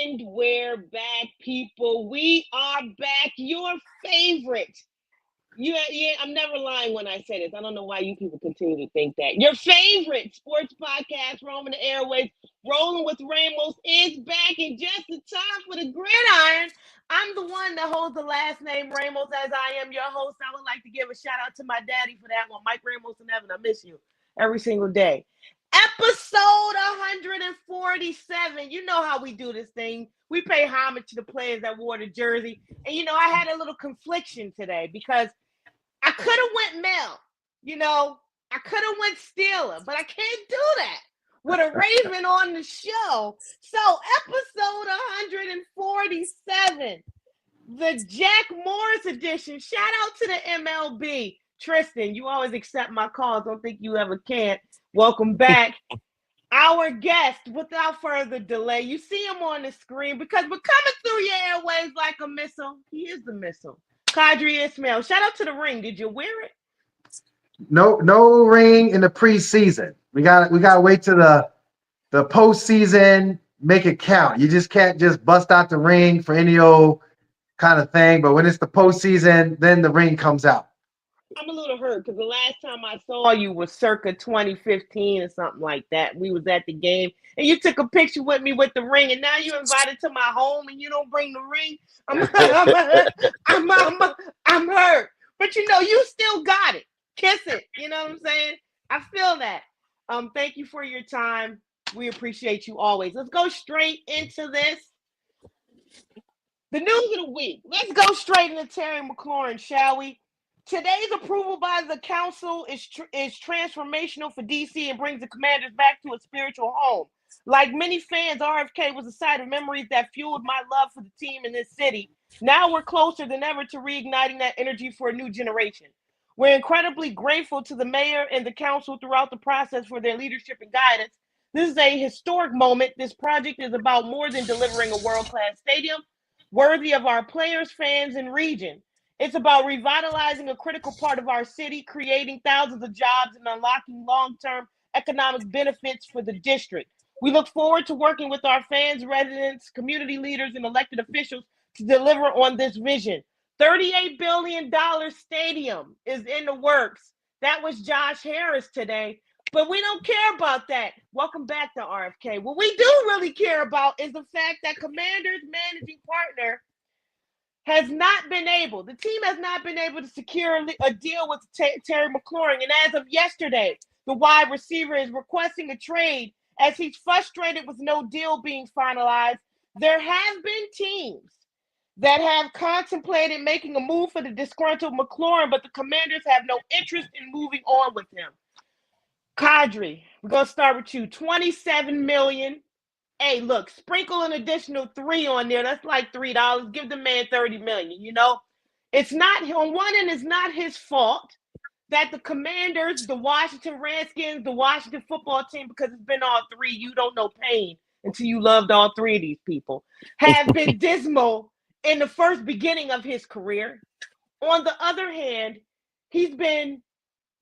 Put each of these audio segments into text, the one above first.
And we're back, people. We are back. Your favorite. Yeah, I'm never lying when I say this. I don't know why you people continue to think that. Your favorite sports podcast, roaming the airways, Rolling with Ramos, is back in just the time for the gridiron. I'm the one that holds the last name Ramos, as I am your host. I would like to give a shout out to my daddy for that one, Mike Ramos in heaven. I miss you every single day. Episode 147. You know how we do this thing. We pay homage to the players that wore the jersey. And, I had a little confliction today because I could have went Mel. I could have went Steeler, but I can't do that with a Raven on the show. So, episode 147, the Jack Morris edition. Shout out to the MLB. Tristan, you always accept my calls. Don't think you ever can. Welcome back. Our guest, without further delay, you see him on the screen because we're coming through your airways like a missile. He is the missile. Qadry Ismail. Shout out to the ring. Did you wear it? No ring in the preseason. We gotta wait to the postseason, make it count. You just can't just bust out the ring for any old kind of thing. But when it's the postseason, then the ring comes out. I'm a little hurt because the last time I saw you was circa 2015 or something like that. We was at the game and you took a picture with me with the ring, and now you're invited to my home and you don't bring the ring. I'm hurt. But you still got it. Kiss it. You know what I'm saying? I feel that. Thank you for your time. We appreciate you always. Let's go straight into this. The news of the week. Let's go straight into Terry McLaurin, shall we? Today's approval by the council is transformational for DC and brings the Commanders back to a spiritual home. Like many fans, RFK was a site of memories that fueled my love for the team in this city. Now we're closer than ever to reigniting that energy for a new generation. We're incredibly grateful to the mayor and the council throughout the process for their leadership and guidance. This is a historic moment. This project is about more than delivering a world-class stadium worthy of our players, fans, and region. It's about revitalizing a critical part of our city, creating thousands of jobs, and unlocking long-term economic benefits for the district. We look forward to working with our fans, residents, community leaders, and elected officials to deliver on this vision. $38 billion stadium is in the works. That was Josh Harris today, but we don't care about that. Welcome back to RFK. What we do really care about is the fact that Commanders managing partner the team has not been able to secure a deal with Terry McLaurin. And as of yesterday, the wide receiver is requesting a trade as he's frustrated with no deal being finalized. There have been teams that have contemplated making a move for the disgruntled McLaurin, but the Commanders have no interest in moving on with him. Qadry, we're going to start with you. $27 million. Hey, look, sprinkle an additional $3 on there. That's like $3. Give the man $30 million. It's not, on one end, it's not his fault that the Commanders, the Washington Redskins, the Washington football team, because it's been all three, you don't know pain until you loved all three of these people, have been dismal in the first beginning of his career. On the other hand,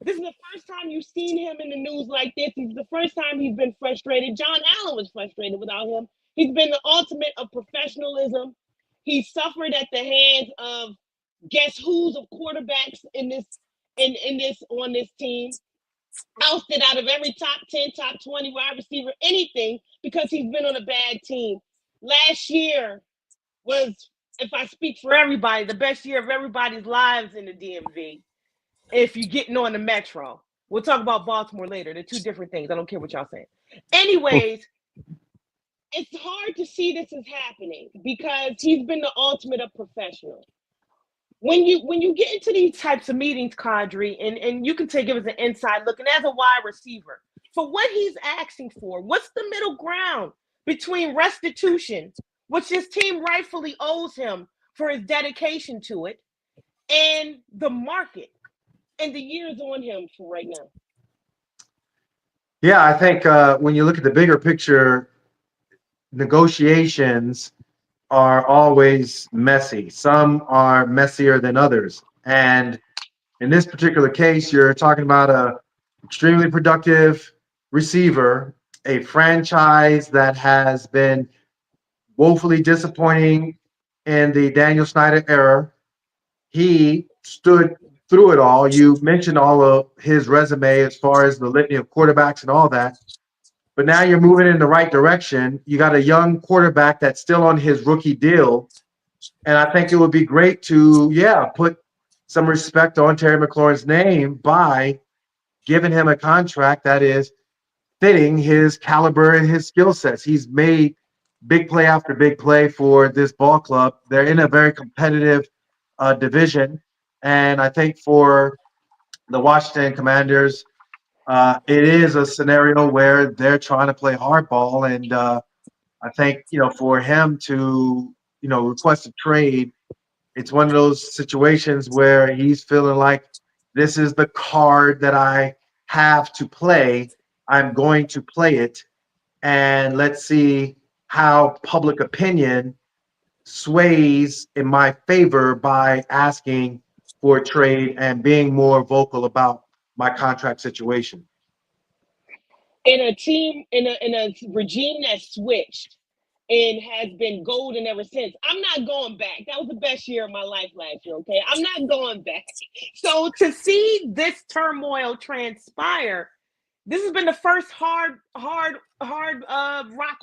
this is the first time you've seen him in the news like this. It's the first time he's been frustrated. John Allen was frustrated without him. He's been the ultimate of professionalism. He suffered at the hands of guess who's of quarterbacks on this team. Ousted out of every top 10, top 20 wide receiver, anything, because he's been on a bad team. Last year was, if I speak for everybody, the best year of everybody's lives in the DMV. If you're getting on the Metro. We'll talk about Baltimore later. They're two different things. I don't care what y'all saying. Anyways, it's hard to see this is happening because he's been the ultimate of professional. When you get into these types of meetings, Qadry, and you can give us an inside look, and as a wide receiver, for what he's asking for, what's the middle ground between restitution, which his team rightfully owes him for his dedication to it, and the market? And the year's on him for right now. Yeah, I think when you look at the bigger picture, negotiations are always messy. Some are messier than others. And in this particular case, you're talking about a extremely productive receiver, a franchise that has been woefully disappointing in the Daniel Snyder era. He stood through it all. You mentioned all of his resume as far as the litany of quarterbacks and all that. But now you're moving in the right direction. You got a young quarterback that's still on his rookie deal. And I think it would be great to, yeah, put some respect on Terry McLaurin's name by giving him a contract that is fitting his caliber and his skill sets. He's made big play after big play for this ball club. They're in a very competitive division. And I think for the Washington Commanders, it is a scenario where they're trying to play hardball. And I think, for him to, request a trade, it's one of those situations where he's feeling like this is the card that I have to play. I'm going to play it. And let's see how public opinion sways in my favor by asking for a trade and being more vocal about my contract situation. In a team, in a regime that switched and has been golden ever since. I'm not going back. That was the best year of my life last year, okay? I'm not going back. So to see this turmoil transpire, this has been the first hard rock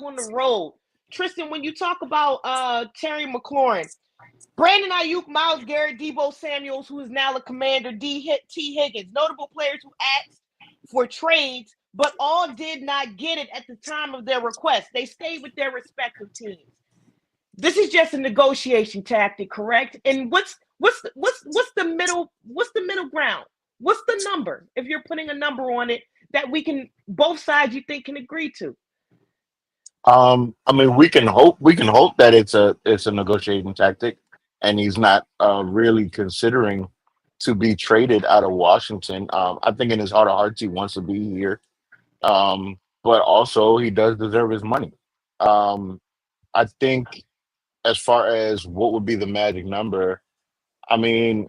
on the road. Tristan, when you talk about Terry McLaurin, Brandon Ayuk, Myles Garrett, Deebo Samuels, who is now the commander, T. Higgins, notable players who asked for trades, but all did not get it at the time of their request. They stayed with their respective teams. This is just a negotiation tactic, correct? And what's the middle ground? What's the number, if you're putting a number on it, that we can, both sides you think can agree to? I mean, we can hope that it's a negotiating tactic, and he's not really considering to be traded out of Washington. I think in his heart of hearts he wants to be here, but also he does deserve his money. Um, I think as far as what would be the magic number, I mean,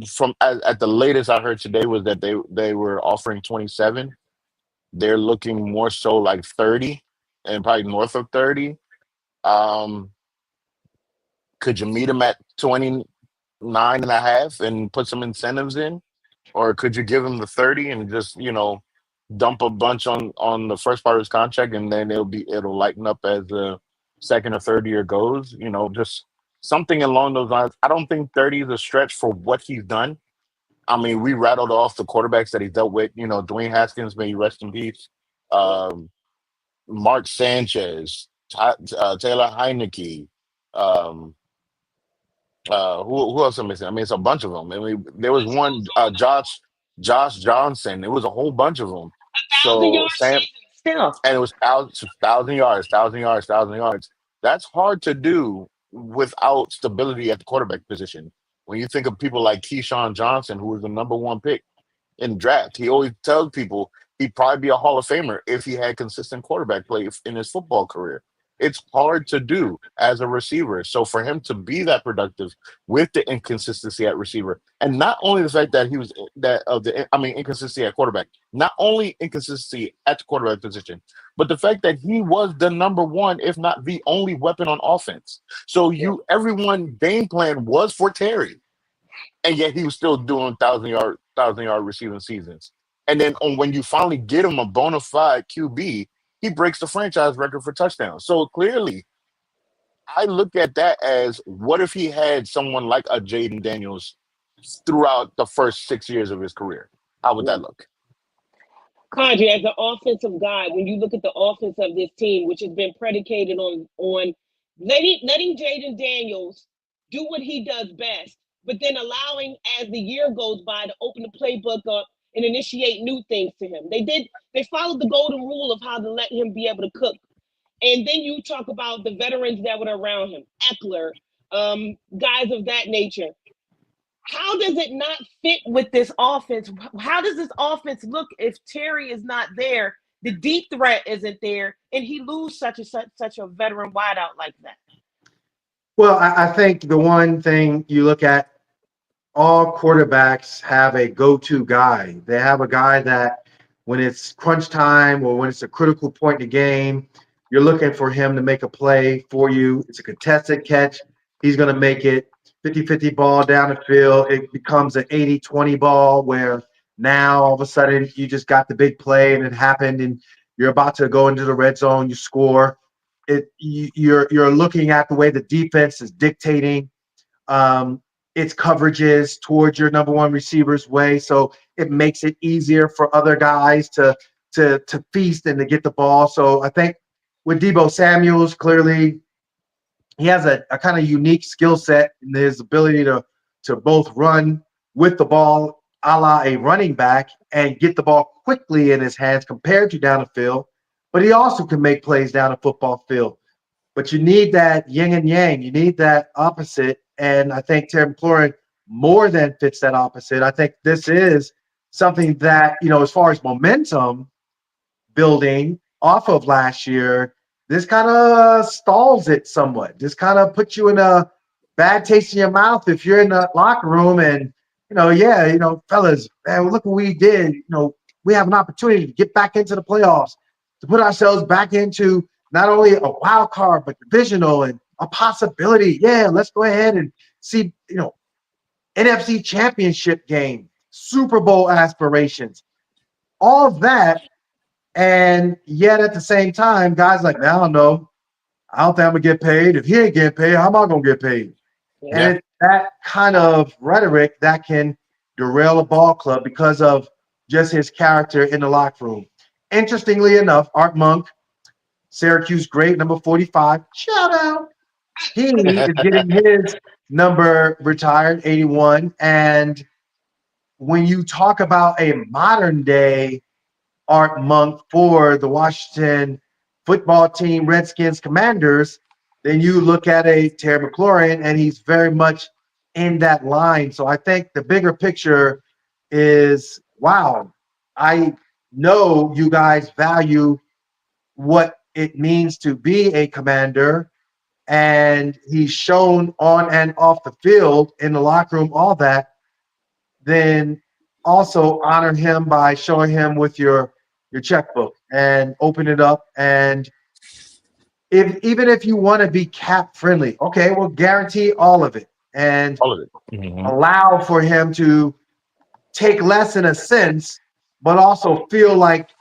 from at the latest I heard today was that they were offering 27. They're looking more so like 30 and probably north of 30. Um, could you meet him at 29 and a half and put some incentives in? Or could you give him the 30 and just, dump a bunch on the first part of his contract, and then it'll lighten up as the second or third year goes, just something along those lines. I don't think 30 is a stretch for what he's done. I mean, we rattled off the quarterbacks that he dealt with, Dwayne Haskins, may he rest in peace. Um, Mark Sanchez, Taylor Heineke, um, who else am I missing? I mean, it's a bunch of them. I mean, there was one Josh Johnson. It was a whole bunch of them. Thousand So yard Sam, season still. and it was thousand yards, thousand yards, thousand yards. That's hard to do without stability at the quarterback position. When you think of people like Keyshawn Johnson, who was the number one pick in the draft, he always tells people he'd probably be a Hall of Famer if he had consistent quarterback play in his football career. It's hard to do as a receiver. So for him to be that productive with the inconsistency at receiver, and not only the fact that he was that of the I mean inconsistency at quarterback, not only inconsistency at the quarterback position, but the fact that he was the number one, if not the only weapon on offense. So Yeah. everyone game plan was for Terry, and yet he was still doing thousand yard receiving seasons. And then when you finally get him a bona fide QB, he breaks the franchise record for touchdowns. So clearly, I look at that as, what if he had someone like a Jaden Daniels throughout the first 6 years of his career? How would that look? Kadri, as an offensive guy, when you look at the offense of this team, which has been predicated on letting Jaden Daniels do what he does best, but then allowing, as the year goes by, to open the playbook up and initiate new things to him. They followed the golden rule of how to let him be able to cook. And then you talk about the veterans that were around him, Eckler, guys of that nature. How does it not fit with this offense? How does this offense look if Terry is not there? The deep threat isn't there, and he lose such a veteran wideout like that. Well, I think the one thing you look at, all quarterbacks have a go-to guy. They have a guy that when it's crunch time or when it's a critical point in the game, you're looking for him to make a play for you. It's a contested catch. He's going to make it 50-50 ball down the field. It becomes an 80-20 ball where now all of a sudden you just got the big play and it happened and you're about to go into the red zone, you score. You're looking at the way the defense is dictating its coverages towards your number one receiver's way. So it makes it easier for other guys to feast and to get the ball. So I think with Deebo Samuels, clearly he has a kind of unique skill set in his ability to both run with the ball a la a running back and get the ball quickly in his hands compared to down the field. But he also can make plays down the football field. But you need that yin and yang. You need that opposite. And I think Terry McLaurin more than fits that opposite. I think this is something that, as far as momentum building off of last year, this kind of stalls it somewhat. This kind of puts you in a bad taste in your mouth if you're in the locker room and, fellas, man, look what we did. We have an opportunity to get back into the playoffs, to put ourselves back into not only a wild card, but divisional and a possibility. Yeah, let's go ahead and see, NFC championship game, Super Bowl aspirations, all of that. And yet at the same time, guys like, man, I don't know. I don't think I'm going to get paid. If he ain't getting paid, how am I going to get paid? Yeah. And it's that kind of rhetoric that can derail a ball club because of just his character in the locker room. Interestingly enough, Art Monk, Syracuse great, number 45. Shout out. He is getting his number retired, 81. And when you talk about a modern day Art Monk for the Washington football team, Redskins Commanders, then you look at a Terry McLaurin, and he's very much in that line. So I think the bigger picture is, wow, I know you guys value what it means to be a commander, and he's shown on and off the field, in the locker room, all that. Then also honor him by showing him with your checkbook and open it up. And even if you want to be cap friendly, okay, we'll guarantee all of it and All of it. Mm-hmm. allow for him to take less in a sense, but also feel like,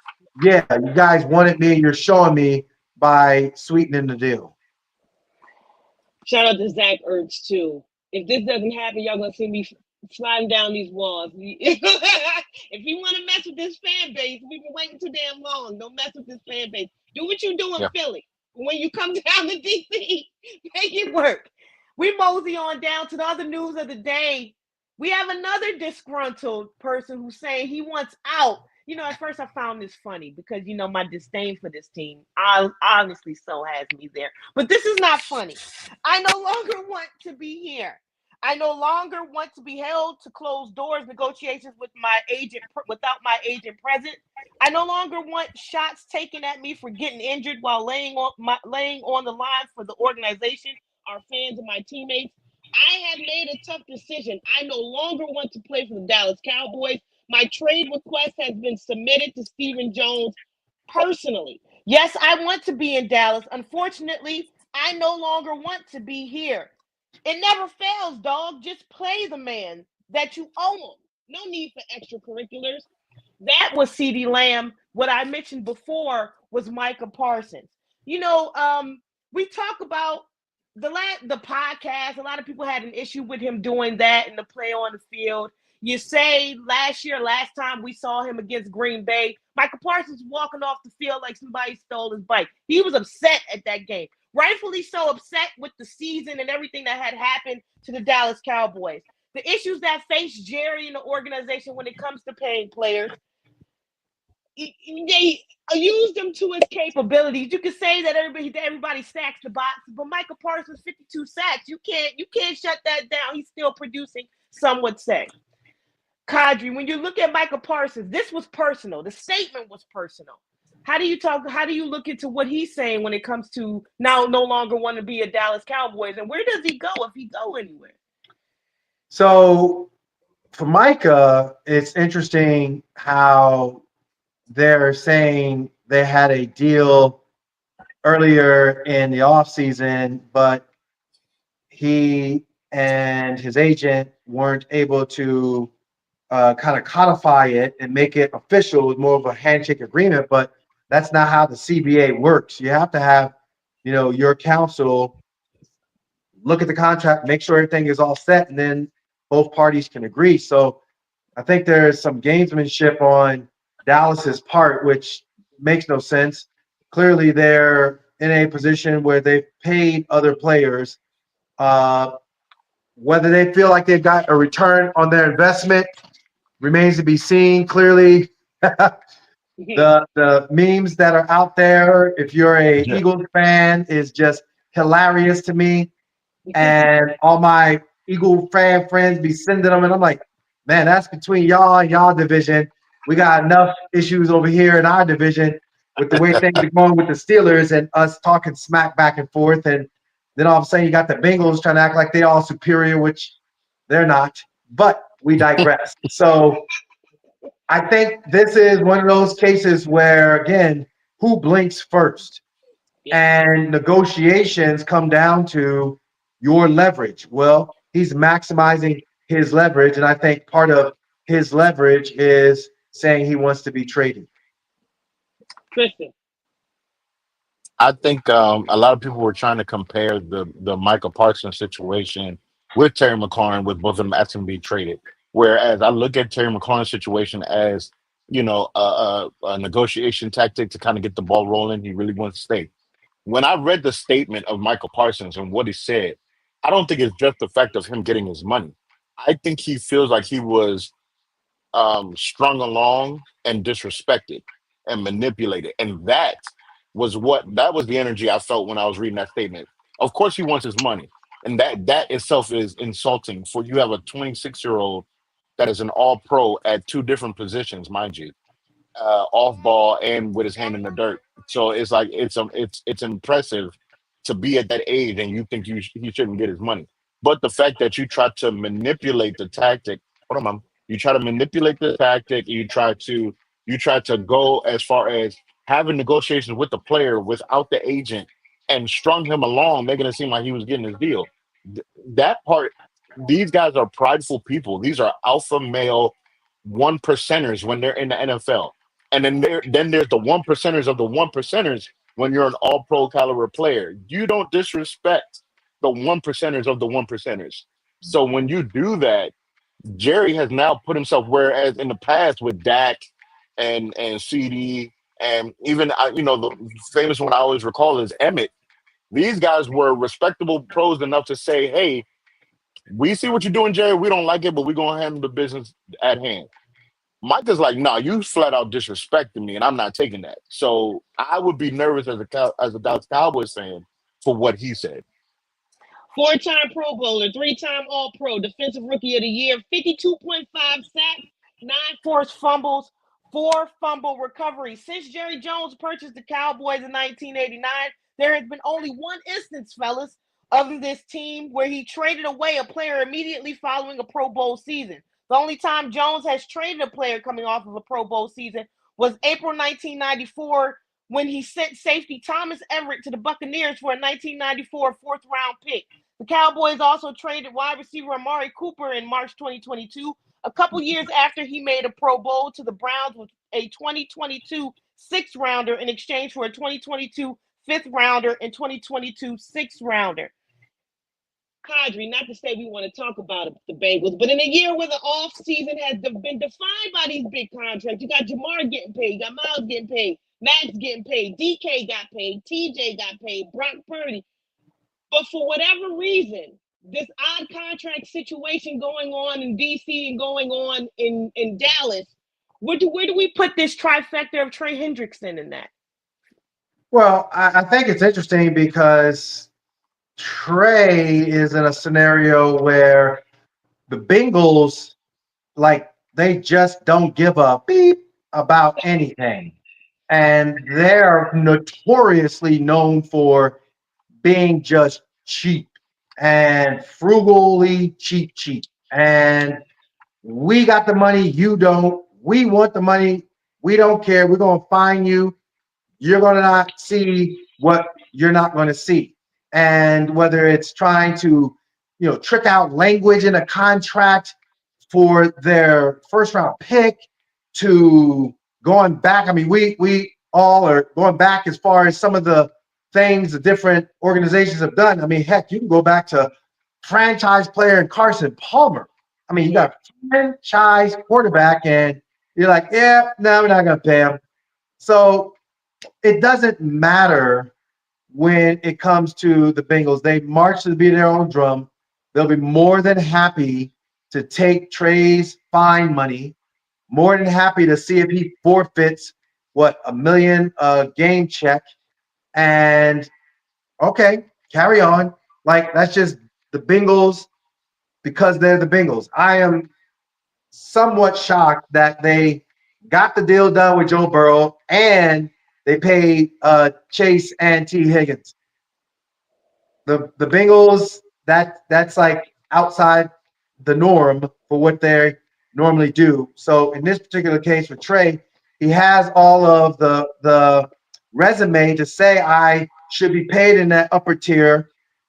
yeah, you guys wanted me, you're showing me by sweetening the deal. Shout out to Zach Ertz too. If this doesn't happen, y'all gonna see me sliding down these walls. If you want to mess with this fan base, we've been waiting too damn long. Don't mess with this fan base. Do what you do in Philly. When you come down to DC, make it work. We mosey on down to the other news of the day. We have another disgruntled person who's saying he wants out. At first I found this funny because, my disdain for this team honestly so has me there. But this is not funny. I no longer want to be here. I no longer want to be held to closed doors negotiations with my agent without my agent present. I no longer want shots taken at me for getting injured while laying on the line for the organization, our fans, and my teammates. I have made a tough decision. I no longer want to play for the Dallas Cowboys. My trade request has been submitted to Stephen Jones personally. Yes, I want to be in Dallas. Unfortunately, I no longer want to be here. It never fails, dog. Just play the man that you own. No need for extracurriculars. That was CeeDee Lamb. What I mentioned before was Micah Parsons. We talk about the podcast. A lot of people had an issue with him doing that and the play on the field. You say last time we saw him against Green Bay, Micah Parsons walking off the field like somebody stole his bike. He was upset at that game. Rightfully so, upset with the season and everything that had happened to the Dallas Cowboys. The issues that face Jerry and the organization when it comes to paying players, they used him to his capabilities. You could say that everybody stacks the box, but Micah Parsons, 52 sacks. You can't shut that down. He's still producing, some would say. Kadri, when you look at Micah Parsons, this was personal. The statement was personal. How do you look into what he's saying when it comes to now no longer want to be a Dallas Cowboys? And where does he go if he go anywhere? So for Micah, it's interesting how they're saying they had a deal earlier in the offseason, but he and his agent weren't able to kind of codify it and make it official. It was more of a handshake agreement, but that's not how the CBA works. You have to have, your counsel look at the contract, make sure everything is all set, and then both parties can agree. So I think there's some gamesmanship on Dallas's part, which makes no sense. Clearly, they're in a position where they've paid other players. Whether they feel like they've got a return on their investment remains to be seen. Clearly, the memes that are out there, if you're a Yeah. Eagles fan, is just hilarious to me. And all my Eagle fan friends be sending them, and I'm like, man, that's between y'all and y'all division. We got enough issues over here in our division with the way things are going with the Steelers and us talking smack back and forth. And then all of a sudden you got the Bengals trying to act like they're all superior, which they're not. But we digress. So I think this is one of those cases where, again, who blinks first? And negotiations come down to your leverage. Well, he's maximizing his leverage, and I think part of his leverage is saying he wants to be traded. Tristan. I think a lot of people were trying to compare the Michael Parsons situation with Terry McLaurin, with both of them asking to be traded. Whereas I look at Terry McLaurin's situation as a negotiation tactic to kind of get the ball rolling. He really wants to stay. When I read the statement of Michael Parsons and what he said, I don't think it's just the fact of him getting his money. I think he feels like he was strung along and disrespected and manipulated. And that was the energy I felt when I was reading that statement. Of course he wants his money. And that itself is insulting for you have a 26-year-old that is an all pro at two different positions, mind you, off ball and with his hand in the dirt. So it's like it's impressive to be at that age and you think he shouldn't get his money. But the fact that you try to manipulate the tactic, hold on, mom. You try to manipulate the tactic. You try to go as far as having negotiations with the player without the agent and strung him along, making it seem like he was getting his deal. That part, these guys are prideful people. These are alpha male one percenters when they're in the NFL. And then there's the one percenters of the one percenters when you're an all pro caliber player. You don't disrespect the one percenters of the one percenters. So when you do that, Jerry has now put himself, whereas in the past with Dak and CD and even the famous one I always recall is Emmett. These guys were respectable pros enough to say, "Hey, we see what you're doing, Jerry. We don't like it, but we're gonna handle the business at hand." Mike is like, "Nah, you flat out disrespecting me, and I'm not taking that." So I would be nervous as a Dallas Cowboys fan for what he said. Four-time Pro Bowler, three-time All-Pro, Defensive Rookie of the Year, 52.5 sacks, 9 forced fumbles, 4 fumble recoveries. Since Jerry Jones purchased the Cowboys in 1989, there has been only one instance, fellas, of this team where he traded away a player immediately following a Pro Bowl season. The only time Jones has traded a player coming off of a Pro Bowl season was April 1994 when he sent safety Thomas Everett to the Buccaneers for a 1994 fourth-round pick. The Cowboys also traded wide receiver Amari Cooper in March 2022, a couple years after he made a Pro Bowl, to the Browns with a 2022 sixth-rounder in exchange for a 2022 fifth-rounder and 2022 sixth-rounder. Kadri, not to say we want to talk about the Bengals, but in a year where the offseason has been defined by these big contracts, you got Jamar getting paid, you got Miles getting paid, Max getting paid, DK got paid, TJ got paid, Brock Purdy. But for whatever reason, this odd contract situation going on in DC and going on in Dallas, where do we put this trifecta of Trey Hendrickson in that? Well, I think it's interesting because Trey is in a scenario where the Bengals, like, they just don't give a beep about anything. And they're notoriously known for being just cheap and frugally cheap. And we got the money, you don't. We want the money, we don't care. We're going to find you. You're going to not see what you're not going to see. And whether it's trying to, trick out language in a contract for their first round pick to going back. I mean, we all are going back as far as some of the things the different organizations have done. I mean, heck, you can go back to franchise player and Carson Palmer. I mean, you got franchise quarterback, and you're like, yeah, no, we're not going to pay him. So it doesn't matter when it comes to the Bengals. They march to the beat of their own drum. They'll be more than happy to take Trey's fine money, more than happy to see if he forfeits $1 million game check. And okay, carry on. Like, that's just the Bengals because they're the Bengals. I am somewhat shocked that they got the deal done with Joe Burrow and they paid Chase and T. Higgins. The Bengals, that's like outside the norm for what they normally do. So in this particular case with Trey, he has all of the resume to say I should be paid in that upper tier.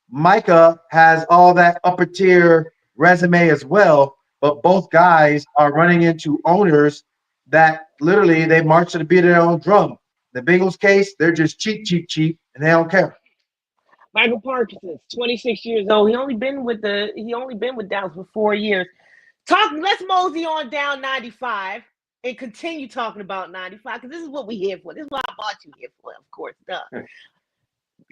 Micah has all that upper tier resume as well, but both guys are running into owners that literally they march to the beat of their own drum. The Bengals case, they're just cheap, and they don't care. Michael Parsons, 26 years old. He only been with Dallas for 4 years. Let's mosey on down 95 and continue talking about 95 because this is what we here for. This is what I bought you here for, of course. Duh. It's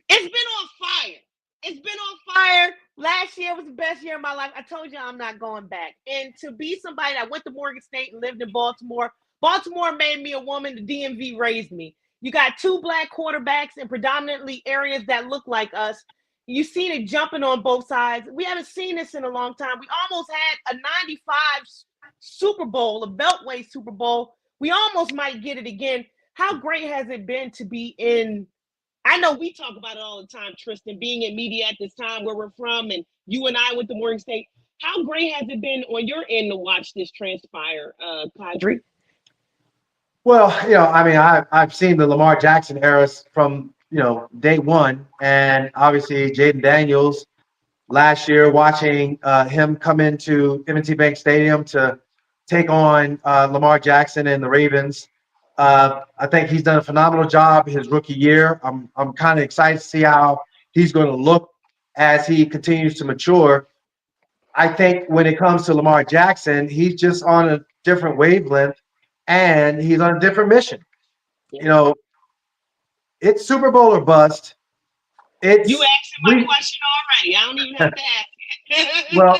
been on fire. It's been on fire. Last year was the best year of my life. I told you I'm not going back. And to be somebody that went to Morgan State and lived in Baltimore, Baltimore made me a woman. The DMV raised me. You got 2 black quarterbacks in predominantly areas that look like us. You've seen it jumping on both sides. We haven't seen this in a long time. We almost had a 95 Super Bowl, a Beltway Super Bowl. We almost might get it again. How great has it been to be in? I know we talk about it all the time, Tristan, being in media at this time where we're from, and you and I went to Morgan State. How great has it been on your end to watch this transpire, Kadri? Well, I mean, I've seen the Lamar Jackson eras from, day one. And obviously Jaden Daniels last year, watching him come into M&T Bank Stadium to take on Lamar Jackson and the Ravens. I think he's done a phenomenal job his rookie year. I'm kind of excited to see how he's going to look as he continues to mature. I think when it comes to Lamar Jackson, he's just on a different wavelength and he's on a different mission. It's Super Bowl or bust. You asked my question already. I don't even have to ask it. Well,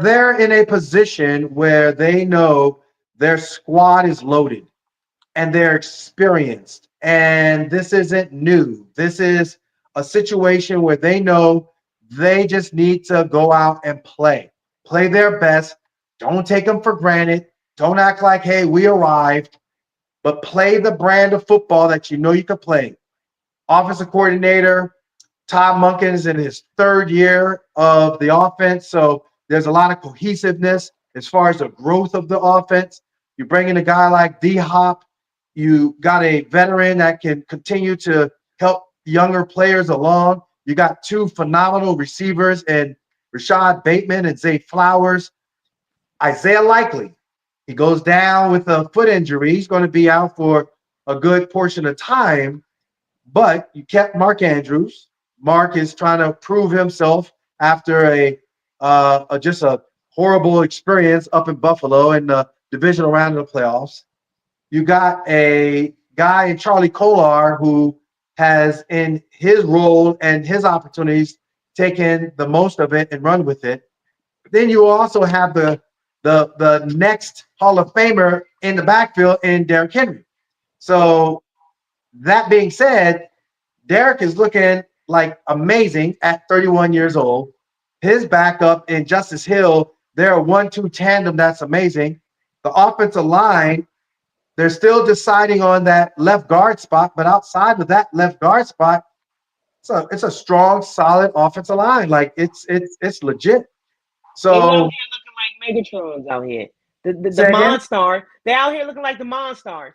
they're in a position where they know their squad is loaded and they're experienced. And this isn't new. This is a situation where they know they just need to go out and play their best. Don't take them for granted. Don't act like, hey, we arrived, but play the brand of football that you know you can play. Offensive coordinator Todd Monken is in his 3rd year of the offense, so there's a lot of cohesiveness as far as the growth of the offense. You bring in a guy like D-Hop. You got a veteran that can continue to help younger players along. You got 2 phenomenal receivers in Rashad Bateman and Zay Flowers. Isaiah Likely, he goes down with a foot injury. He's going to be out for a good portion of time, but you kept Mark Andrews. Mark is trying to prove himself after just a horrible experience up in Buffalo in the divisional round of the playoffs. You got a guy in Charlie Kolar who has, in his role and his opportunities, taken the most of it and run with it. Then you also have the next Hall of Famer in the backfield in Derrick Henry. So that being said, Derrick is looking like amazing at 31 years old. His backup in Justice Hill, they're a 1-2 tandem that's amazing. The offensive line, they're still deciding on that left guard spot, but outside of that left guard spot, it's a strong, solid offensive line. Like it's legit. So they're out here looking like Megatrons out here. The Monstars. They're out here looking like the Monstars.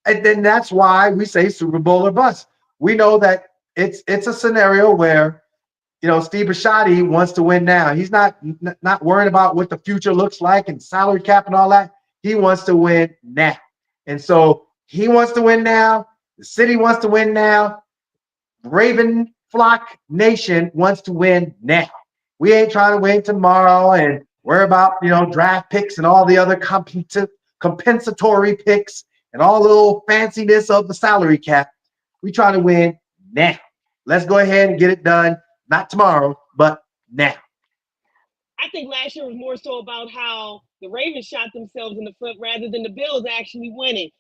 And then that's why we say Super Bowl or bust. we know that it's a scenario where Steve Bisciotti wants to win now. He's not worrying about what the future looks like and salary cap and all that. He wants to win now. And so he wants to win now. The city wants to win now. Raven Flock Nation wants to win now. We ain't trying to win tomorrow and worry about, draft picks and all the other compensatory picks and all the little fanciness of the salary cap. We try to win now. Let's go ahead and get it done. Not tomorrow, but now. I think last year was more so about how the Ravens shot themselves in the foot rather than the Bills actually winning.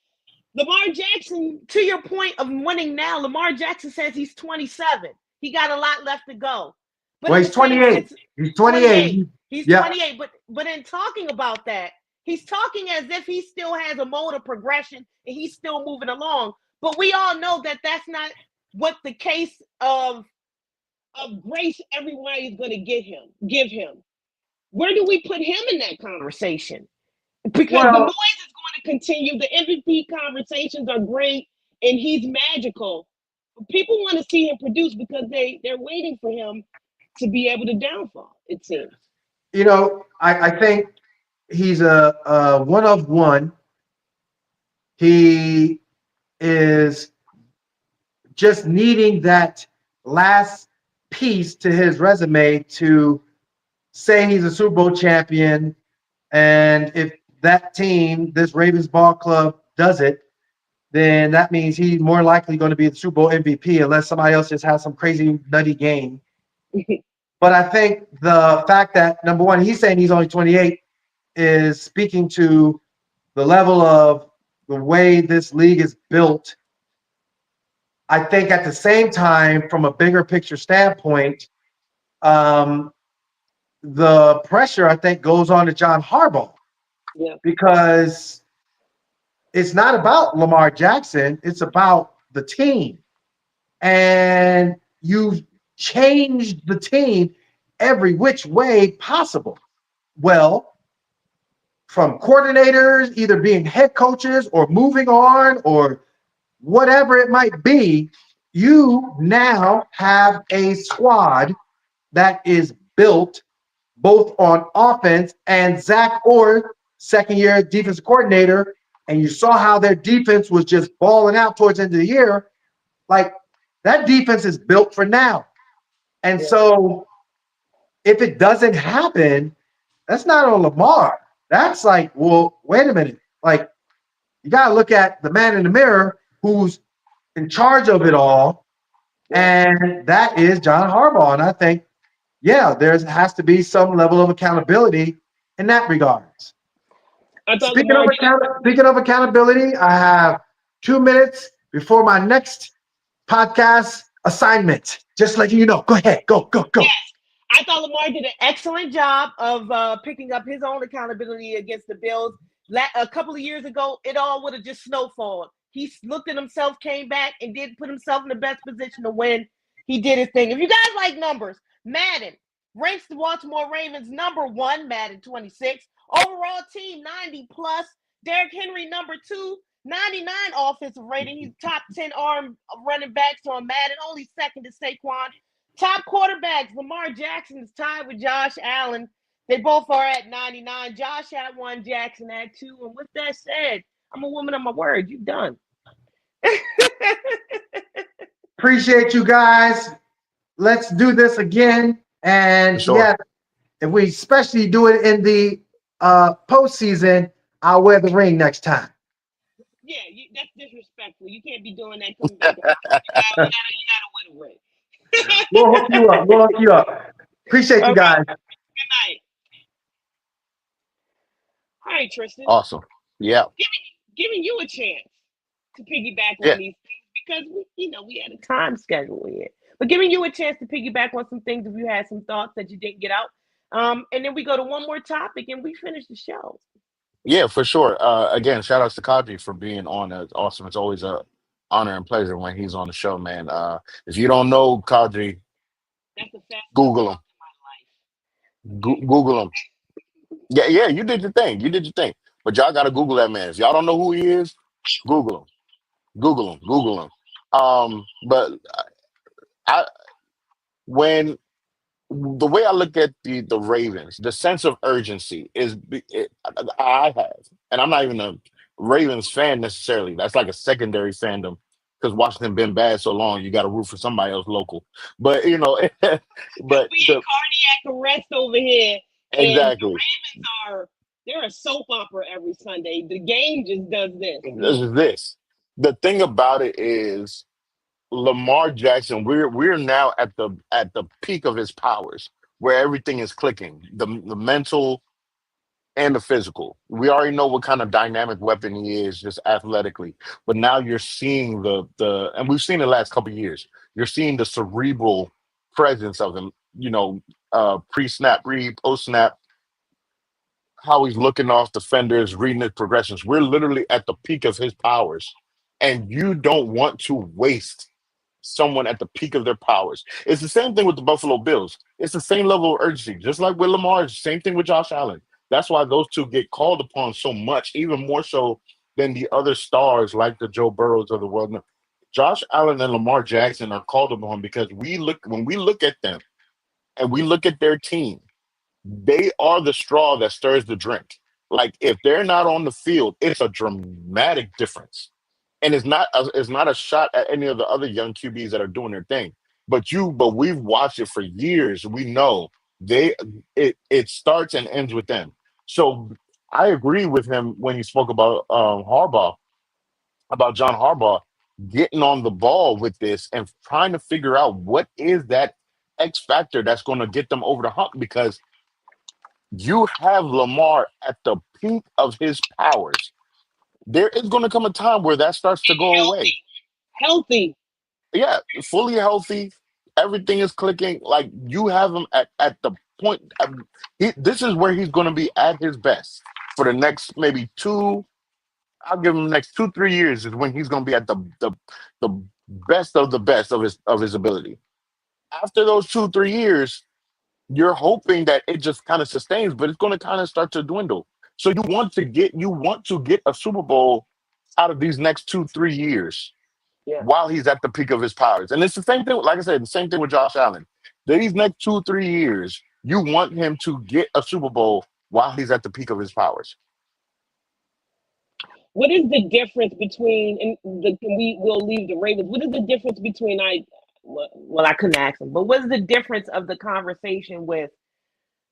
Lamar Jackson, to your point of winning now, Lamar Jackson says he's 27. He got a lot left to go. But he's 28. He's 28. He's 28. But in talking about that, he's talking as if he still has a mode of progression and he's still moving along. But we all know that that's not what the case of grace everybody is going to give him. Where do we put him in that conversation? Because the noise is going to continue. The MVP conversations are great, and he's magical. People want to see him produce because they're waiting for him to be able to downfall, it seems. I think he's a one of one. He is just needing that last piece to his resume to say he's a Super Bowl champion. And if that team, this Ravens ball club, does it, then that means he's more likely going to be the Super Bowl MVP unless somebody else just has some crazy nutty game. But I think the fact that, number one, he's saying he's only 28 is speaking to the level of the way this league is built. I think at the same time, from a bigger picture standpoint, the pressure, I think, goes on to John Harbaugh. Yeah. Because it's not about Lamar Jackson, it's about the team. And you've changed the team every which way possible. Well, from coordinators either being head coaches or moving on or whatever it might be, you now have a squad that is built both on offense, and Zach Orr, second-year defensive coordinator, and you saw how their defense was just balling out towards the end of the year. Like, that defense is built for now. And so if it doesn't happen, that's not on Lamar. That's like, well, wait a minute. Like, you got to look at the man in the mirror who's in charge of it all, and that is John Harbaugh. And I think, there has to be some level of accountability in that regards. Speaking of accountability, I have 2 minutes before my next podcast assignment. Just letting you know. Go ahead. Go. Yes. I thought Lamar did an excellent job of picking up his own accountability against the Bills. A couple of years ago, it all would have just snowfalled. He looked at himself, came back, and did put himself in the best position to win. He did his thing. If you guys like numbers, Madden ranks the Baltimore Ravens number 1, Madden 26. Overall team, 90+. Derrick Henry, number 2, 99 offensive rating. He's top 10 arm running backs on Madden, only second to Saquon. Top quarterbacks, Lamar Jackson is tied with Josh Allen. They both are at 99. Josh had 1, Jackson had 2. And with that said, I'm a woman of my word. You done. Appreciate you guys. Let's do this again. And if we especially do it in the postseason, I'll wear the ring next time. Yeah, that's disrespectful. You can't be doing that. You gotta wear the ring. We'll hook you up. Appreciate you guys. Good night. All right, Tristan. Awesome. Yeah. Giving you a chance to piggyback on these things because we had a time schedule here. But giving you a chance to piggyback on some things if you had some thoughts that you didn't get out. And then we go to one more topic and we finish the show. Yeah, for sure. Again, shout outs to Kadri for being on. It's awesome. It's always a honor and pleasure when he's on the show, man. If you don't know Kadri, Google him. Google him. Yeah, you did your thing. But y'all gotta Google that man. If y'all don't know who he is, Google him. Google him. But I when the way I look at the Ravens, the sense of urgency I have, and I'm not even a Ravens fan necessarily. That's like a secondary fandom because Washington been bad so long. You got to root for somebody else local. But but We in cardiac arrest over here, and the exactly. Ravens they're a soap opera every Sunday. The game just does this. This is this. The thing about it is Lamar Jackson. We're now at the peak of his powers, where everything is clicking. The mental and the physical. We already know what kind of dynamic weapon he is, just athletically. But now you're seeing the and we've seen it the last couple of years. You're seeing the cerebral presence of him. Pre-snap read, post-snap, how he's looking off defenders, reading his progressions. We're literally at the peak of his powers, and you don't want to waste someone at the peak of their powers. It's the same thing with the Buffalo Bills. It's the same level of urgency, just like with Lamar. It's the same thing with Josh Allen. That's why those two get called upon so much, even more so than the other stars like the Joe Burrows of the world. No, Josh Allen and Lamar Jackson are called upon because when we look at them and we look at their team, they are the straw that stirs the drink. Like if they're not on the field, it's a dramatic difference, and it's not a shot at any of the other young QBs that are doing their thing. But we've watched it for years. We know they it starts and ends with them. So I agree with him when he spoke about John Harbaugh getting on the ball with this and trying to figure out what is that X factor that's going to get them over the hump because you have Lamar at the peak of his powers. There is going to come a time where that starts to go away. Healthy. Yeah, fully healthy, everything is clicking. Like you have him at the point. This is where he's going to be at his best for the next maybe two. I'll give him the next 2 3 years is when he's going to be at the best of his ability. After those 2 3 years, you're hoping that it just kind of sustains, but it's going to kind of start to dwindle. So you want to get a Super Bowl out of these next 2 3 years Yeah. while he's at the peak of his powers. And it's the same thing, like I said, the same thing with Josh Allen. These next 2 3 years, you want him to get a Super Bowl while he's at the peak of his powers. What is the difference between we'll leave the Ravens? What is the difference between I couldn't ask him, but what is the difference of the conversation with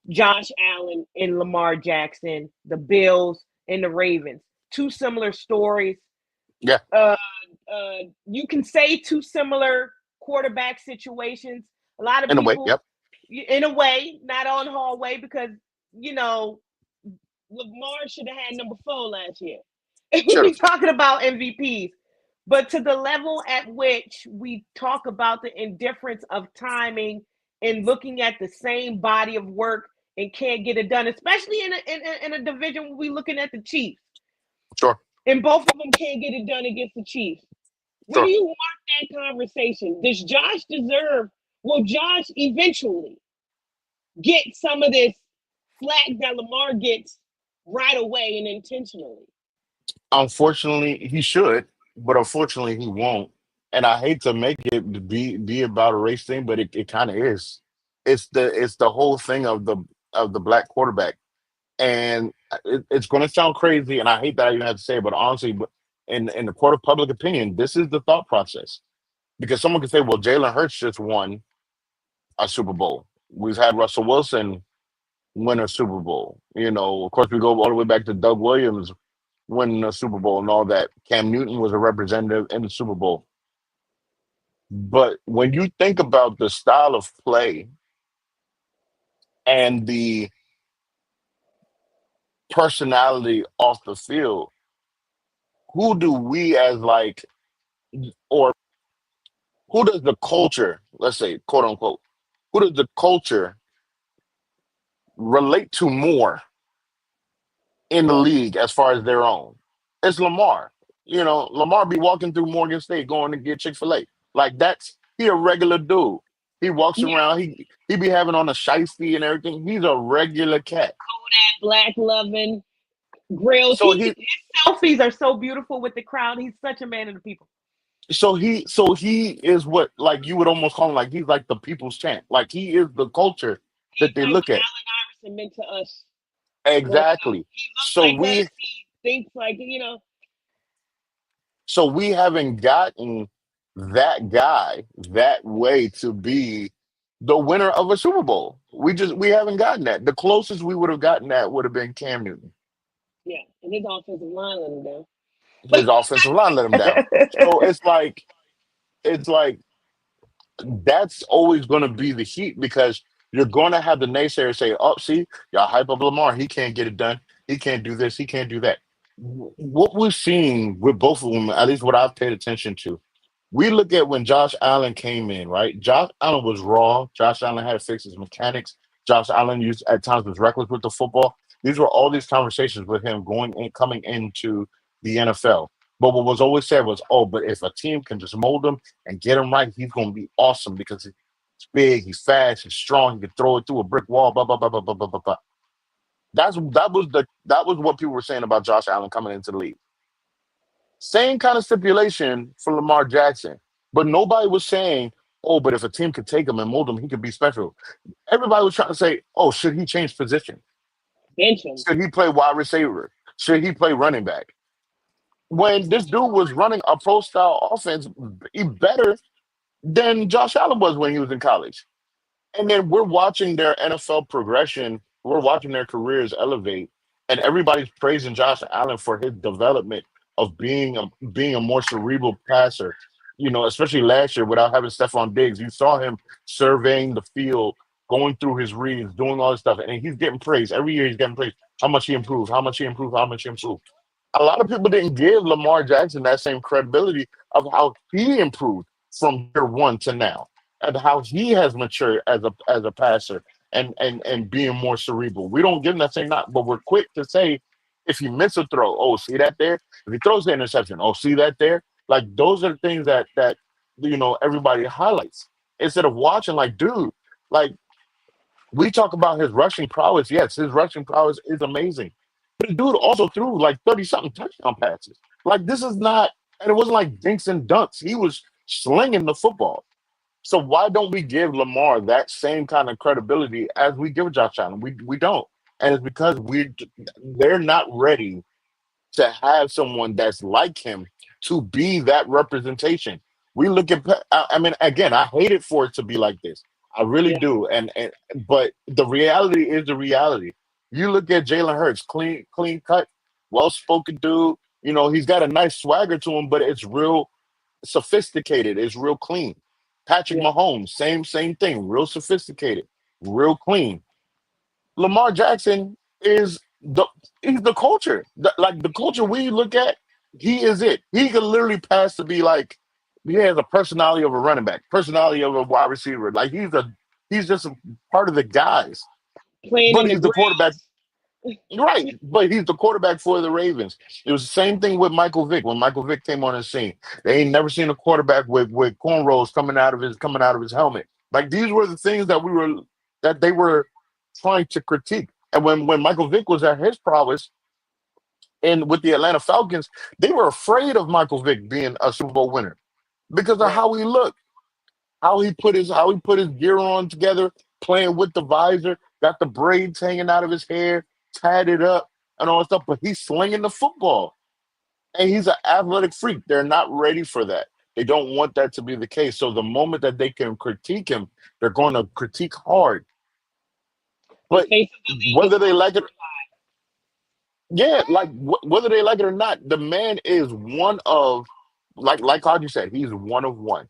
Josh Allen and Lamar Jackson, the Bills and the Ravens? Two similar stories. Yeah. You can say two similar quarterback situations. A lot of In a people, way, yep. in a way, not on hallway because Lamar should have had number 4 last year. Sure. We're talking about MVPs, but to the level at which we talk about the indifference of timing and looking at the same body of work and can't get it done, especially in a division where we're looking at the Chiefs. Sure. And both of them can't get it done against the Chiefs. Where do you want that conversation? Does Josh will Josh eventually get some of this flack that Lamar gets right away and intentionally? Unfortunately, he should, but unfortunately, he won't. And I hate to make it be about a race thing, but it kind of is. It's the whole thing of the black quarterback, and it's going to sound crazy, and I hate that I even have to say it, but honestly, in the court of public opinion, this is the thought process. Because someone could say, "Well, Jalen Hurts just won a Super Bowl. We've had Russell Wilson win a Super Bowl. Of course, we go all the way back to Doug Williams winning a Super Bowl and all that. Cam Newton was a representative in the Super Bowl. But when you think about the style of play and the personality off the field, who do we as or who does the culture, let's say, quote unquote, who does the culture relate to more in the league as far as their own? It's Lamar. Lamar be walking through Morgan State going to get Chick-fil-A. Like he a regular dude. He walks around, he be having on a shiesty and everything. He's a regular cat. Kodak black loving grills. So his selfies are so beautiful with the crowd. He's such a man of the people. so he is what, like, you would almost call him, like, he's like the people's champ. Like, he is the culture He's that they like look what at. Allen Iverson meant to us growing up. Exactly. He looks So like us. we He thinks like. so we haven't gotten that guy that way to be the winner of a Super Bowl. We haven't gotten that. The closest we would have gotten that would have been Cam Newton. Yeah, and his offensive line let him down. But His offensive line let him down. So it's like that's always going to be the heat, because you're going to have the naysayers say, "Oh, see, y'all hype up Lamar. He can't get it done. He can't do this. He can't do that." What we're seeing with both of them, at least what I've paid attention to, we look at when Josh Allen came in, right? Josh Allen was raw. Josh Allen had to fix his mechanics. Josh Allen used at times was reckless with the football. These were all these conversations with him going in, coming into the NFL. But what was always said was, "Oh, but if a team can just mold him and get him right, he's going to be awesome because he's big, he's fast, he's strong, he can throw it through a brick wall." Blah blah blah blah blah blah blah. Blah. That was what people were saying about Josh Allen coming into the league. Same kind of stipulation for Lamar Jackson, but nobody was saying, "Oh, but if a team could take him and mold him, he could be special." Everybody was trying to say, "Oh, should he change position? bench him. Should he play wide receiver? Should he play running back?" When this dude was running a pro style offense better than Josh Allen was when he was in college. And then we're watching their NFL progression. We're watching their careers elevate, and everybody's praising Josh Allen for his development of being a more cerebral passer. Especially last year without having Stephon Diggs, you saw him surveying the field, going through his reads, doing all this stuff, and he's getting praised every year. He's getting praised. How much he improved? How much he improved? How much he improved? A lot of people didn't give Lamar Jackson that same credibility of how he improved from year one to now, and how he has matured as a passer, and being more cerebral. We don't give him that same knock, but we're quick to say if he misses a throw, "Oh, see that there?" If he throws the interception, "Oh, see that there?" Like, those are the things that everybody highlights, instead of watching, like, dude, like, we talk about his rushing prowess. Yes, his rushing prowess is amazing. But the dude also threw like 30 something touchdown passes. Like, this is not, and it wasn't like dinks and dunks. He was slinging the football. So why don't we give Lamar that same kind of credibility as we give Josh Allen? We don't. And it's because they're not ready to have someone that's like him to be that representation. We look at, I mean, again, I hate it for it to be like this. I really Yeah, do. And but the reality is the reality. You look at Jalen Hurts, clean cut, well spoken dude. He's got a nice swagger to him, but it's real sophisticated. It's real clean. Patrick yeah, Mahomes, same thing, real sophisticated, real clean. Lamar Jackson is he's the culture. Like, the culture we look at, he is it. He could literally pass to be like, he has a personality of a running back, personality of a wide receiver. Like, he's just a part of the guys. playing But in the he's the quarterback. grass. Right, but he's the quarterback for the Ravens. It was the same thing with Michael Vick when Michael Vick came on the scene. They ain't never seen a quarterback with cornrows coming out of his helmet. Like, these were the things that they were trying to critique. And when Michael Vick was at his prowess and with the Atlanta Falcons, they were afraid of Michael Vick being a Super Bowl winner because of Right. how he looked, how he put his gear on together, playing with the visor, got the braids hanging out of his hair, tied it up, and all that stuff. But he's slinging the football, and he's an athletic freak. They're not ready for that. They don't want that to be the case. So the moment that they can critique him, they're going to critique hard. The But face of the league is whether they going like to it, yeah, like, whether they like it or not, the man is one of, like Audrey said, he's one of one.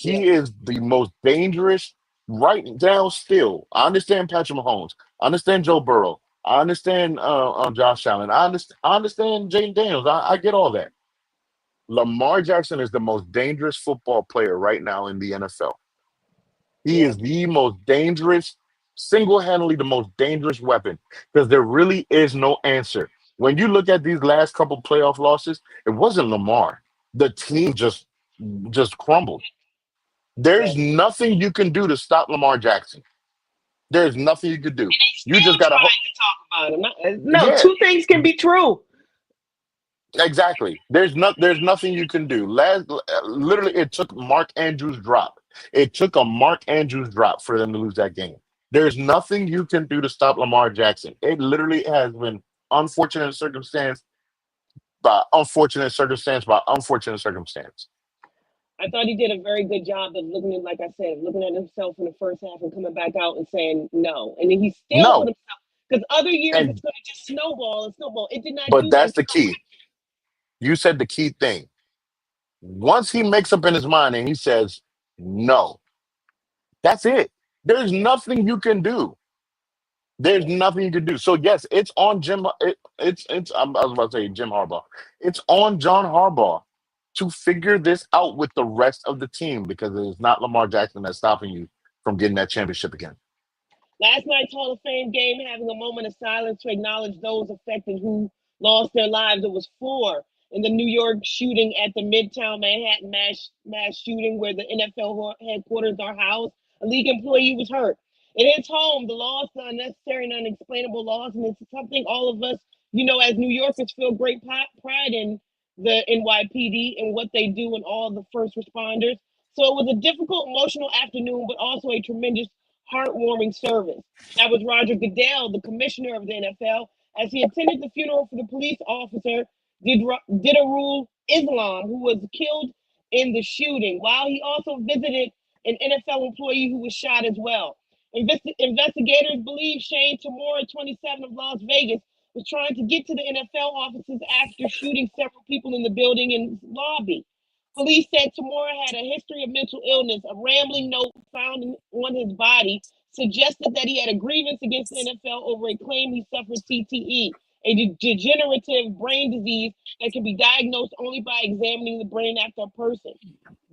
yeah. He is the most dangerous right down still. I understand Patrick Mahomes. I understand Joe Burrow. I understand Josh Allen. I understand Jaden Daniels. I get all that. Lamar Jackson is the most dangerous football player right now in the NFL. He Yeah. is the most dangerous, single-handedly the most dangerous weapon, because there really is no answer. When you look at these last couple playoff losses, it wasn't Lamar. The team just crumbled. Yeah. There's nothing you can do to stop Lamar Jackson. There's nothing you could do. And they You just still gotta hope. tried to talk about him. No, Yeah, two things can be true. Exactly. There's nothing you can do. Literally, it took Mark Andrews' drop. It took a Mark Andrews drop for them to lose that game. There's nothing you can do to stop Lamar Jackson. It literally has been unfortunate circumstance by unfortunate circumstance by unfortunate circumstance. I thought he did a very good job of looking at, like I said, looking at himself in the first half and coming back out and saying no. And then he still put No, himself, because other years it's and going to just snowball and snowball. It did not but do that. that's the key. You said the key thing. Once he makes up in his mind and he says no, that's it. There's nothing you can do. There's nothing you can do. So yes, it's on Jim. It's. I was about to say Jim Harbaugh. It's on John Harbaugh to figure this out with the rest of the team because it is not Lamar Jackson that's stopping you from getting that championship again. Last night's Hall of Fame game, having a moment of silence to acknowledge those affected who lost their lives. It was four in the New York shooting at the Midtown Manhattan mass shooting where the NFL headquarters are housed. A league employee was hurt. It hits home, the loss, the unnecessary and unexplainable loss, and it's something all of us, as New Yorkers, feel great pride in the NYPD and what they do and all the first responders. So it was a difficult, emotional afternoon, but also a tremendous heartwarming service. That was Roger Goodell, the commissioner of the NFL, as he attended the funeral for the police officer, Didarul Islam, who was killed in the shooting, while he also visited an NFL employee who was shot as well. Investigators believe Shane Tamora, 27 of Las Vegas, was trying to get to the NFL offices after shooting several people in the building and lobby. Police said Tamora had a history of mental illness. A rambling note found on his body suggested that he had a grievance against the NFL over a claim he suffered CTE, a degenerative brain disease that can be diagnosed only by examining the brain after a person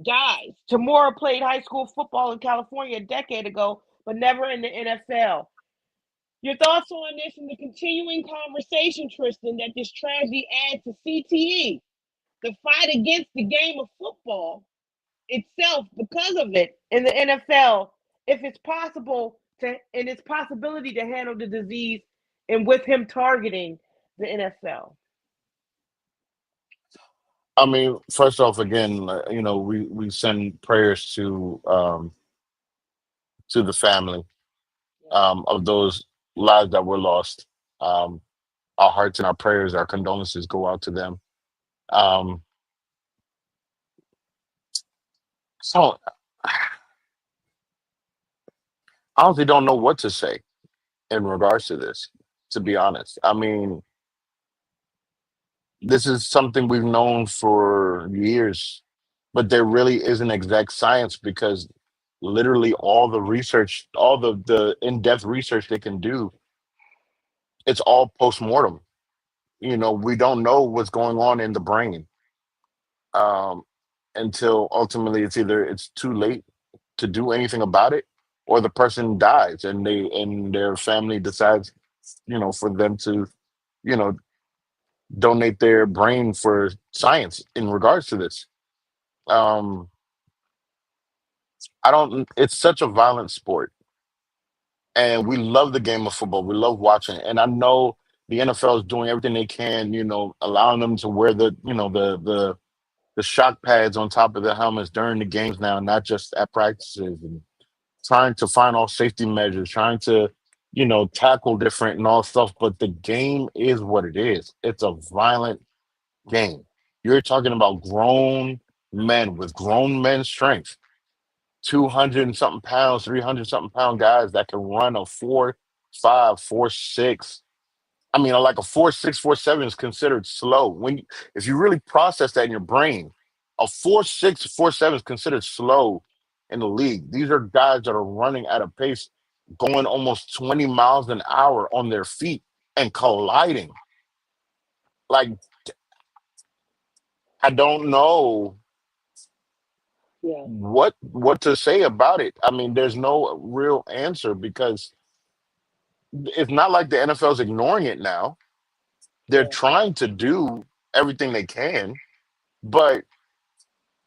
dies. Tamora played high school football in California a decade ago, but never in the NFL. Your thoughts on this and the continuing conversation, Tristan, that this tragedy adds to CTE, the fight against the game of football itself because of it in the NFL, if it's possible to, and its possibility to handle the disease, and with him targeting the NFL. I mean, first off, again, we send prayers to the family of those lives that were lost. Um, our hearts and our prayers, our condolences go out to them. Um, so I honestly don't know what to say in regards to this, to be honest. I mean, this is something we've known for years, but there really isn't exact science because literally all the research, all the in-depth research they can do, it's all post-mortem. We don't know what's going on in the brain um, until ultimately it's too late to do anything about it, or the person dies and their family decides, for them to, you know, donate their brain for science in regards to this. Um, I don't. It's such a violent sport, and we love the game of football. We love watching it, and I know the NFL is doing everything they can. Allowing them to wear the shock pads on top of their helmets during the games now, not just at practices, and trying to find all safety measures, trying to, tackle different and all stuff. But the game is what it is. It's a violent game. You're talking about grown men with grown men strength, 200 and something pounds, 300 something pound guys that can run a 4.5, 4.6. I mean, like a 4.6, 4.7 is considered slow. If you really process that in your brain, a 4.6, 4.7 is considered slow in the league. These are guys that are running at a pace going almost 20 miles an hour on their feet and colliding. Like, I don't know Yeah, what to say about it. I mean, there's no real answer because it's not like the NFL's ignoring it now. They're yeah, trying to do everything they can, but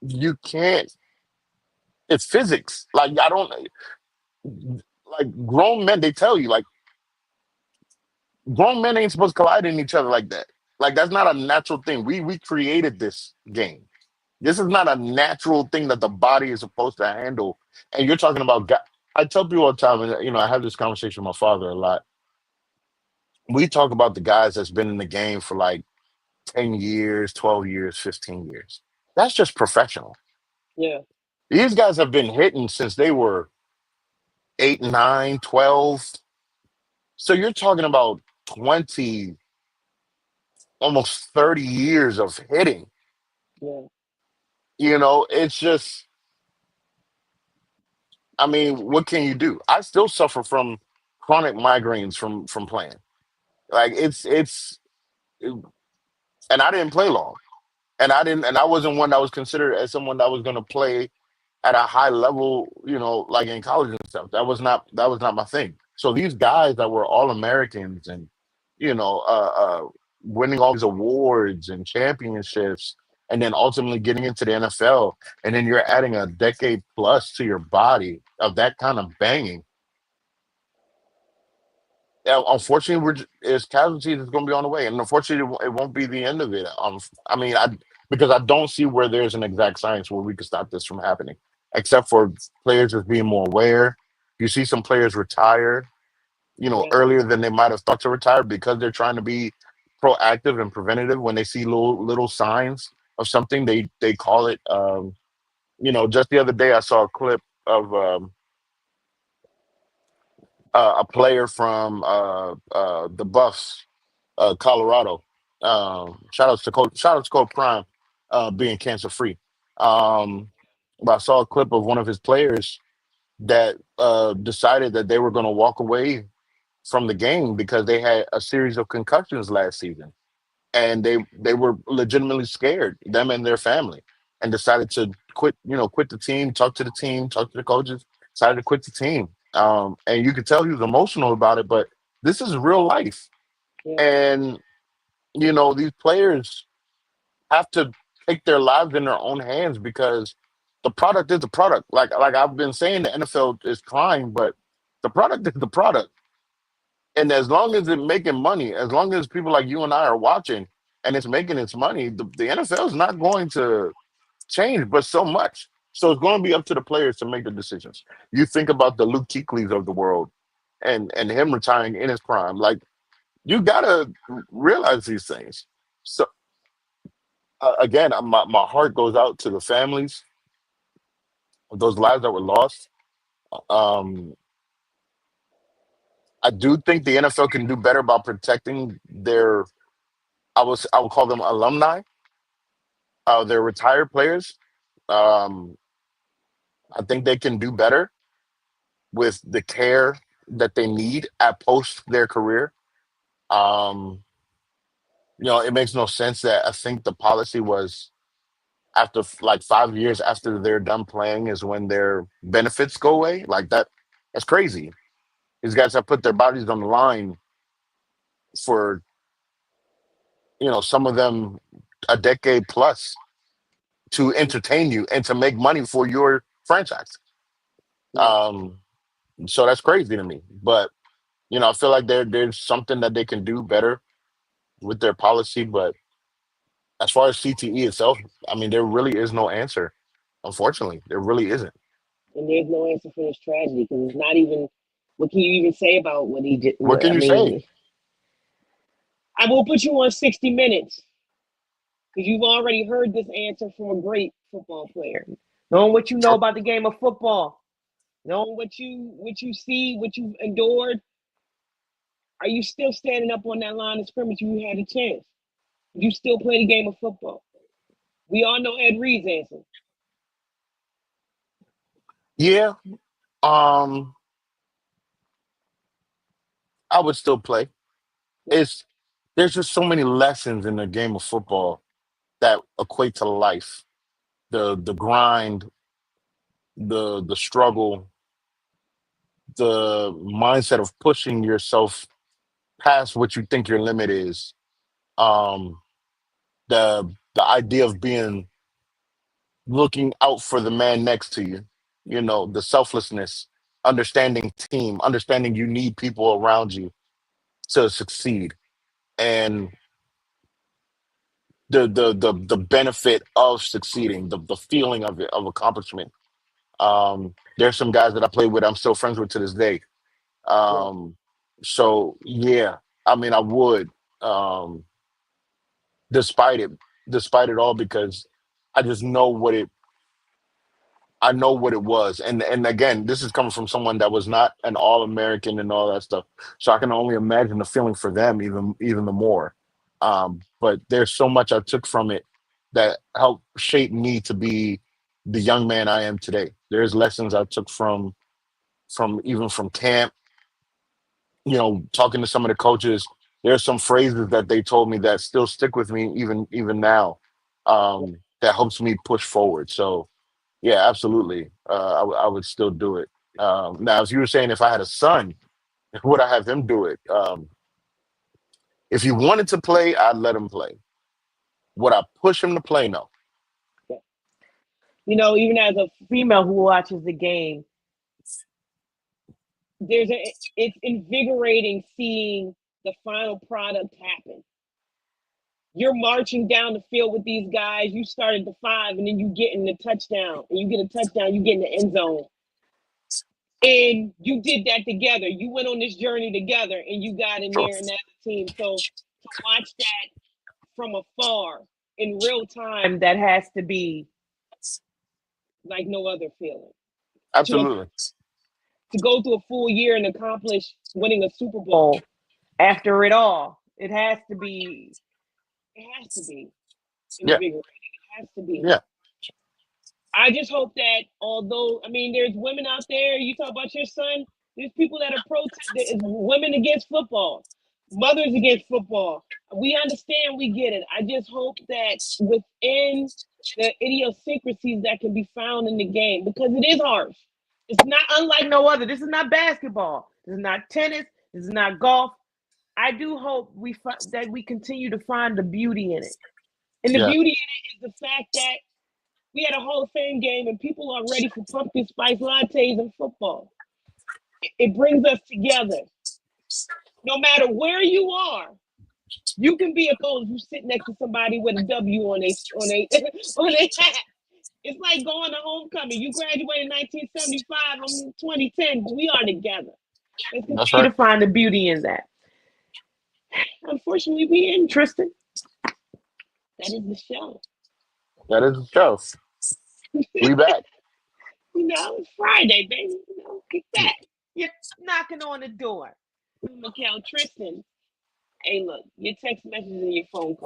you can't. It's physics. Like, I don't like grown men. They tell you like grown men ain't supposed to collide in each other like that. Like that's not a natural thing. We created this game. This is not a natural thing that the body is supposed to handle. And you're talking about. I tell people all the time, and I have this conversation with my father a lot. We talk about the guys that's been in the game for like 10 years, 12 years, 15 years. That's just professional. Yeah. These guys have been hitting since they were 8, 9, 12. So you're talking about 20, almost 30 years of hitting. Yeah. It's just, I mean, what can you do? I still suffer from chronic migraines from playing. Like and I didn't play long. And I wasn't one that was considered as someone that was gonna play at a high level, like in college and stuff. That was not my thing. So these guys that were all Americans and winning all these awards and championships, and then ultimately getting into the NFL, and then you're adding a decade plus to your body of that kind of banging. Yeah, unfortunately, it's casualties is going to be on the way, and unfortunately, it won't be the end of it. I mean, because I don't see where there's an exact science where we could stop this from happening, except for players just being more aware. You see some players retire, Yeah. earlier than they might have thought to retire because they're trying to be proactive and preventative. When they see little signs of something, they call it. Just the other day, I saw a clip of a player from the Buffs, Colorado. Shout out to Coach Prime, being cancer free. Um, but I saw a clip of one of his players that decided that they were going to walk away from the game because they had a series of concussions last season, and they were legitimately scared, them and their family, and decided to quit. Quit the team, talk to the team, talk to the coaches, decided to quit the team. And you could tell he was emotional about it, but this is real life, Yeah. and these players have to take their lives in their own hands because the product is the product. Like I've been saying, the NFL is crying, but the product is the product. And as long as it's making money, as long as people like you and I are watching and it's making its money, the NFL is not going to change, but so much. So it's going to be up to the players to make the decisions. You think about the Luke Kuechly's of the world, and him retiring in his prime. Like you gotta realize these things. So again, my heart goes out to the families of those lives that were lost. Um, I do think the NFL can do better about protecting their, I would call them alumni, their retired players. Um, I think they can do better with the care that they need at post their career. Um, it makes no sense that I think the policy was after like 5 years after they're done playing is when their benefits go away. Like that, that's crazy. These guys have put their bodies on the line for, some of them a decade plus to entertain you and to make money for your franchise. Yeah. Um, so that's crazy to me. But I feel like there's something that they can do better with their policy. But as far as CTE itself, I mean, there really is no answer. Unfortunately, there really isn't. And there's no answer for this tragedy because it's not even. What can you even say about what he did? What can I you say? mean, I will put you on 60 Minutes because you've already heard this answer from a great football player. Knowing what you know Sure. about the game of football, knowing what you see, what you've endured, are you still standing up on that line of scrimmage? You had a chance. You still play the game of football. We all know Ed Reed's answer. Yeah. Um, I would still play. Yeah. It's There's just so many lessons in the game of football that equate to life. The grind, the struggle, the mindset of pushing yourself past what you think your limit is. Um, the idea of being looking out for the man next to you. The selflessness, understanding team, understanding you need people around you to succeed. And the benefit of succeeding, the feeling of it, of accomplishment. There's some guys that I played with, I'm still friends with to this day. Um, so yeah, I mean, I would, um, despite it, despite it all, because I just know what it, I know what it was. And again, this is coming from someone that was not an All-American and all that stuff. So I can only imagine the feeling for them even the more. But there's so much I took from it that helped shape me to be the young man I am today. There's lessons I took from even from camp, talking to some of the coaches. There's some phrases that they told me that still stick with me even now. That helps me push forward. So yeah, absolutely. I would still do it. Now, as you were saying, if I had a son, would I have him do it? If he wanted to play, I'd let him play. Would I push him to play? No. Even as a female who watches the game, it's invigorating seeing the final product happen. You're marching down the field with these guys. You start at the 5, and then you get in the touchdown, and you get a touchdown. You get in the end zone, and you did that together. You went on this journey together, and you got in Sure. there and as a team. So to watch that from afar in real time, that has to be like no other feeling. Absolutely. To go through a full year and accomplish winning a Super Bowl after it all, it has to be Yeah. invigorating. It has to be. Yeah. I just hope that although, there's women out there, you talk about your son, there's people that are protesting, women against football, mothers against football. We understand, we get it. I just hope that within the idiosyncrasies that can be found in the game, because it is harsh. It's not unlike no other. This is not basketball. This is not tennis. This is not golf. I do hope that we continue to find the beauty in it. And the beauty in it is the fact that we had a Hall of Fame game and people are ready for pumpkin spice lattes and football. It brings us together. No matter where you are, you can be a coach who sit next to somebody with a W on a hat. It's like going to homecoming. You graduated in 1975. I'm 2010, but we are together. Let's continue to find the beauty in that. Unfortunately, we in Tristan. That is the show. That is the show. We back. It's Friday, baby. Get that. You're knocking on the door. Mikhail, Tristan. Hey, look, your text messages and your phone calls.